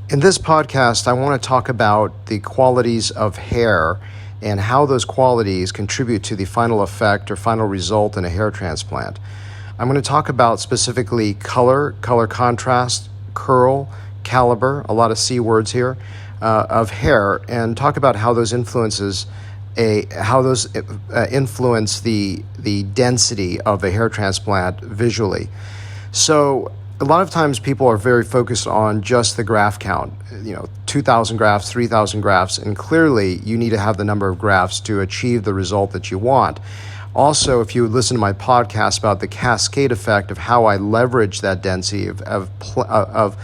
In this podcast, I want to talk about the qualities of hair and how those qualities contribute to the final effect or final result in a hair transplant. I'm going to talk about specifically color contrast, curl, caliber, a lot of C words here, of hair, and talk about how those influence the density of a hair transplant visually. So a lot of times people are very focused on just the graft count, 2,000 grafts, 3,000 grafts, and clearly you need to have the number of grafts to achieve the result that you want. Also, if you listen to my podcast about the cascade effect of how I leverage that density of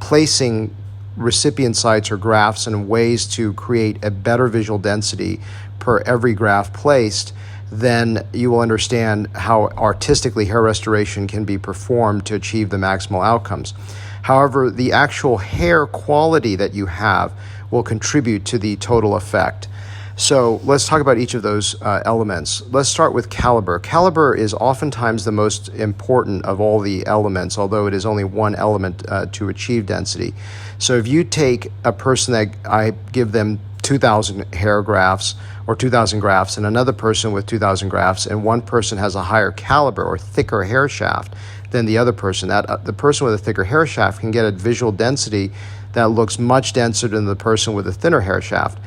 placing recipient sites or grafts in ways to create a better visual density per every graft placed, then you will understand how artistically hair restoration can be performed to achieve the maximal outcomes. However, the actual hair quality that you have will contribute to the total effect. So let's talk about each of those elements. Let's start with caliber. Caliber is oftentimes the most important of all the elements, although it is only one element to achieve density. So if you take a person that I give them 2,000 hair grafts or 2,000 grafts and another person with 2,000 grafts, and one person has a higher caliber or thicker hair shaft than the other person, the person with a thicker hair shaft can get a visual density that looks much denser than the person with a thinner hair shaft.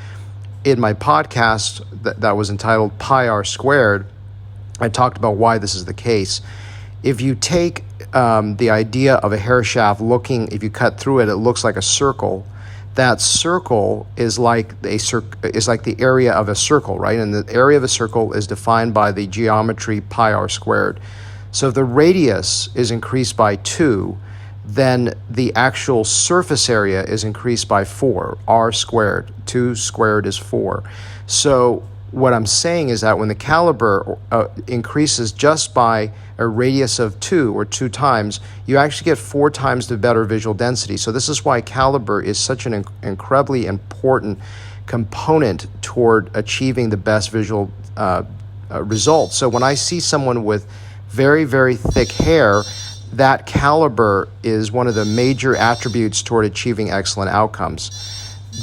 In my podcast that was entitled Pi R Squared, I talked about why this is the case. If you take the idea of a hair shaft if you cut through it, it looks like a circle. That circle is like the area of a circle, right? And the area of a circle is defined by the geometry pi r squared. So if the radius is increased by 2, then the actual surface area is increased by 4, r squared. 2 squared is 4. So what I'm saying is that when the caliber increases just by a radius of 2 or 2 times, you actually get 4 times the better visual density. So this is why caliber is such an incredibly important component toward achieving the best visual results. So when I see someone with very, very thick hair, that caliber is one of the major attributes toward achieving excellent outcomes.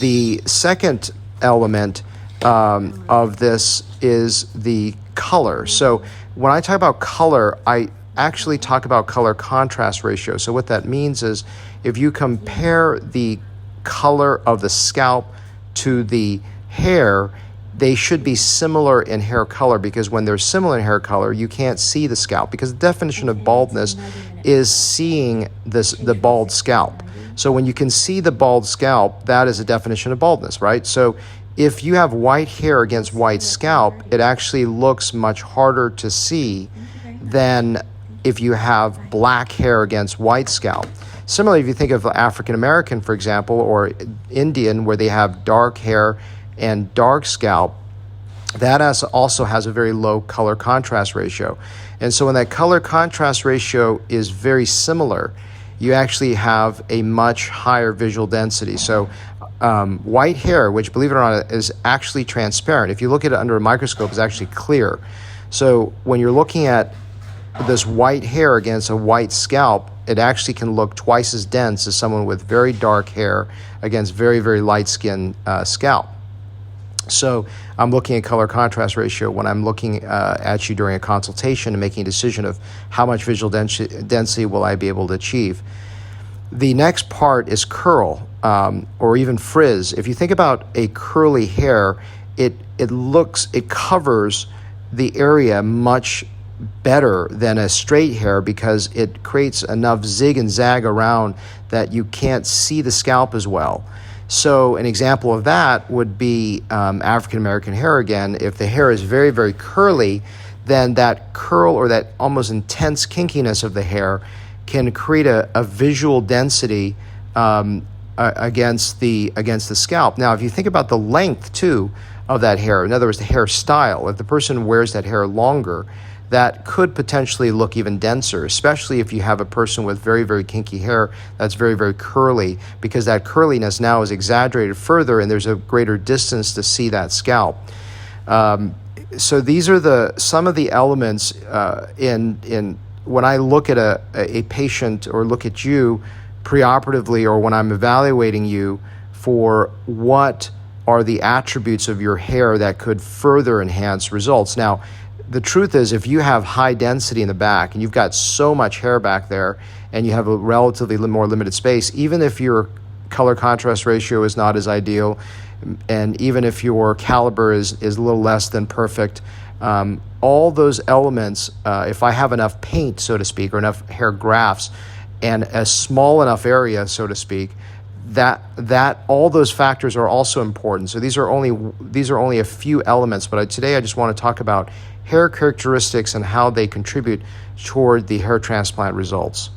The second element of this is the color. So when I talk about color, I actually talk about color contrast ratio. So what that means is if you compare the color of the scalp to the hair, they should be similar in hair color, because when they're similar in hair color, you can't see the scalp, because the definition of baldness is seeing the bald scalp. So when you can see the bald scalp, that is a definition of baldness, right? So if you have white hair against white scalp, it actually looks much harder to see than if you have black hair against white scalp. Similarly, if you think of African American, for example, or Indian, where they have dark hair and dark scalp, that also has a very low color contrast ratio. And so when that color contrast ratio is very similar, you actually have a much higher visual density. So white hair, which, believe it or not, is actually transparent. If you look at it under a microscope, it's actually clear. So when you're looking at this white hair against a white scalp, it actually can look twice as dense as someone with very dark hair against very, very light skin scalp. So I'm looking at color contrast ratio when I'm looking at you during a consultation and making a decision of how much visual density will I be able to achieve. The next part is curl or even frizz. If you think about a curly hair, it covers the area much better than a straight hair, because it creates enough zig and zag around that you can't see the scalp as well. So an example of that would be African American hair again. If the hair is very, very curly, then that curl or that almost intense kinkiness of the hair can create a visual density against the scalp. Now, if you think about the length too of that hair, in other words, the hairstyle, if the person wears that hair longer, that could potentially look even denser, especially if you have a person with very, very kinky hair that's very, very curly, because that curliness now is exaggerated further and there's a greater distance to see that scalp. So these are some of the elements in when I look at a patient or look at you preoperatively or when I'm evaluating you for what are the attributes of your hair that could further enhance results. Now, the truth is, if you have high density in the back and you've got so much hair back there and you have a relatively more limited space, even if your color contrast ratio is not as ideal, and even if your caliber is a little less than perfect, all those elements, if I have enough paint, so to speak, or enough hair grafts, and a small enough area, so to speak, that all those factors are also important. So these are only a few elements, but today I just want to talk about hair characteristics and how they contribute toward the hair transplant results.